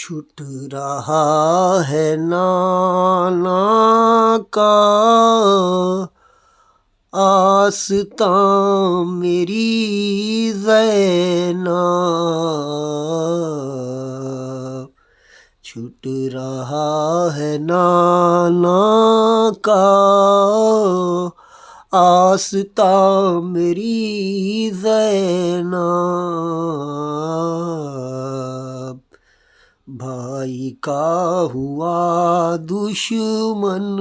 छूट रहा है नाना का आस्तां मेरी ज़ैनब। छूट रहा है नाना का आस्तां मेरी ज़ैनब। भाई का हुआ दुश्मन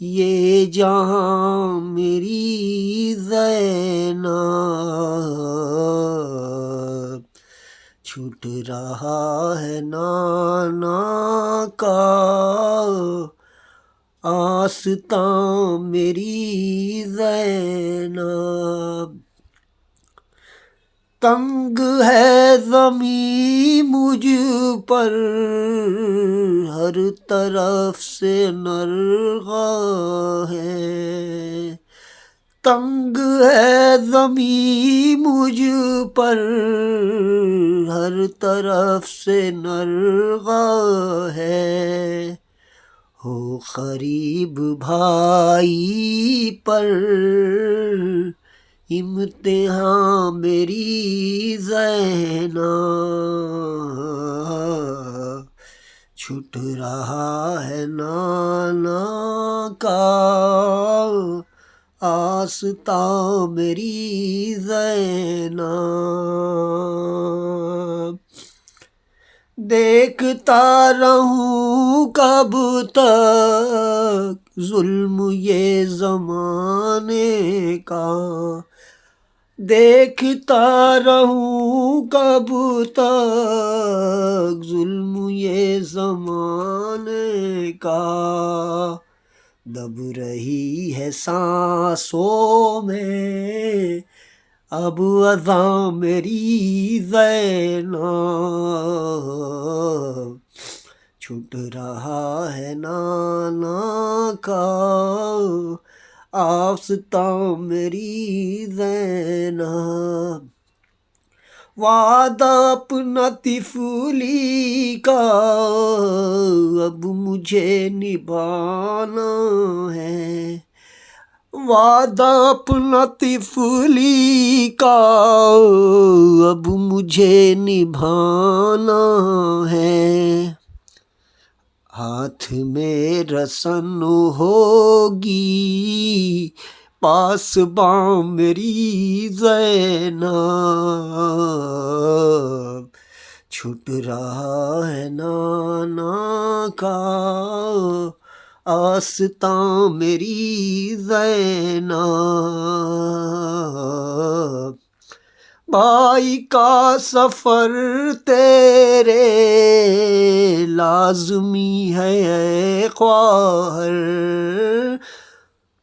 ये जहाँ मेरी ज़ैनब। छूट रहा है नाना का आस्तां मेरी ज़ैनब। तंग है ज़मीं मुझ पर हर तरफ से नरगा है। तंग है ज़मीं मुझ पर हर तरफ से नरगा है। हो क़रीब भाई पर इम्तिहान मेरी ज़ैनब। छूट रहा है नाना का आस्तां मेरी ज़ैनब। देखता रहूं कब तक जुल्म ये ज़माने का। देखता रहूं कब तक जुल्म ये ज़माने का। दब रही है सांसों में अब अज़ां मेरी ज़ैनब। छूट रहा है नाना का आस्तां मेरी ज़ैनब। वादा अपना तिफली का अब मुझे निभाना है। वादा अपना तिफली का अब मुझे निभाना है। हाथ में रसन होगी पासबां मेरी ज़ैनब। छूट रहा है नाना का आस्तां मेरी ज़ैनब। भाई का सफ़र तेरे लाज़मी है ख्वाहर।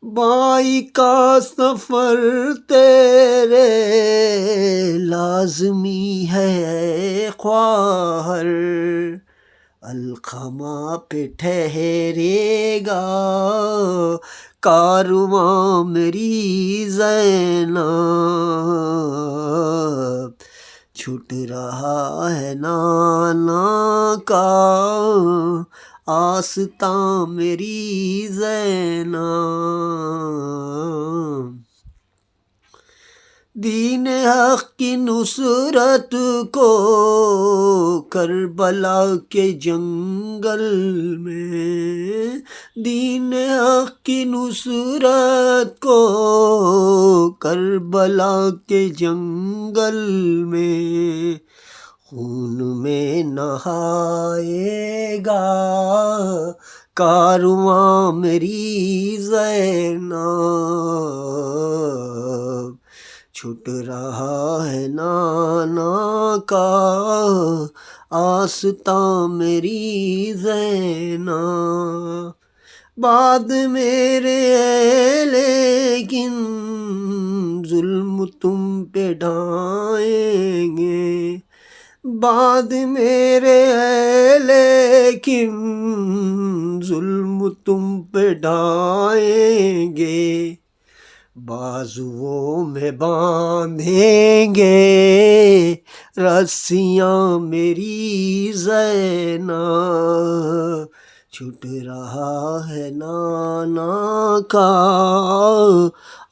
भाई का सफ़र तेरे लाज़मी है ख्वाहर। अलखमा पे ठहरेगा कारवां मेरी ज़ैनब। छूट रहा है नाना का आस्तां मेरी ज़ैनब। दीन हक़ की नुसरत को करबला के जंगल में। दीन हक़ की नुसरत को करबला के जंगल में खून में नहाएगा कारवां मेरी ज़ैनब। छूट रहा है नाना का आस्तां मेरी ज़ैनब। बाद मेरे है लेकिन जुल्म तुम पे ढाएंगे। बाद मेरे है लेकिन जुल्म तुम पे ढाएंगे। बाजुओं में बांधेंगे रस्सियाँ मेरी ज़ैनब, छूट रहा है नाना का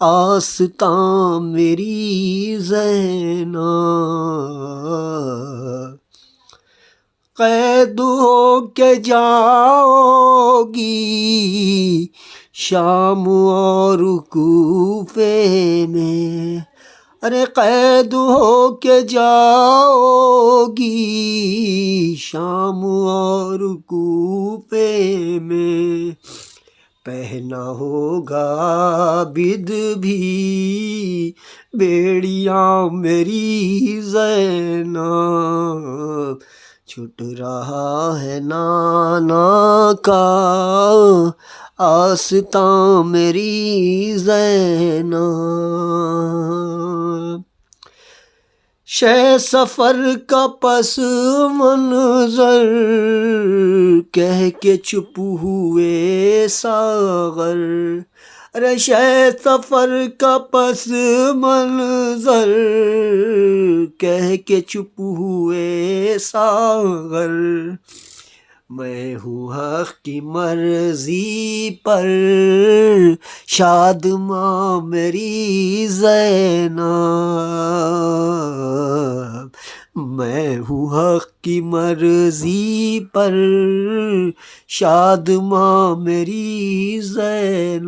आस्तां मेरी ज़ैनब। कैद हो के जाओगी शाम और कूफे में, अरे कैद हो के जाओगी शाम और कूफे में, पहना होगा बिद भी बेड़िया मेरी ज़ैनब, छूट रहा है नाना का आस्तां मेरी ज़ैनब। शह सफ़र का पस मंज़र कह के चुप हुए सागर, अरे शह सफ़र का पस मंज़र कह के चुप हुए सागर, मैं हूँ हक़ की मर्ज़ी पर शादमां मेरी ज़ैनब, मैं हूँ हक़ की मर्ज़ी पर शादमां मेरी ज़ैनब,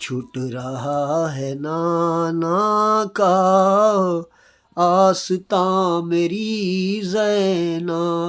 छूट रहा है नाना का आस्तां मेरी ज़ैनब।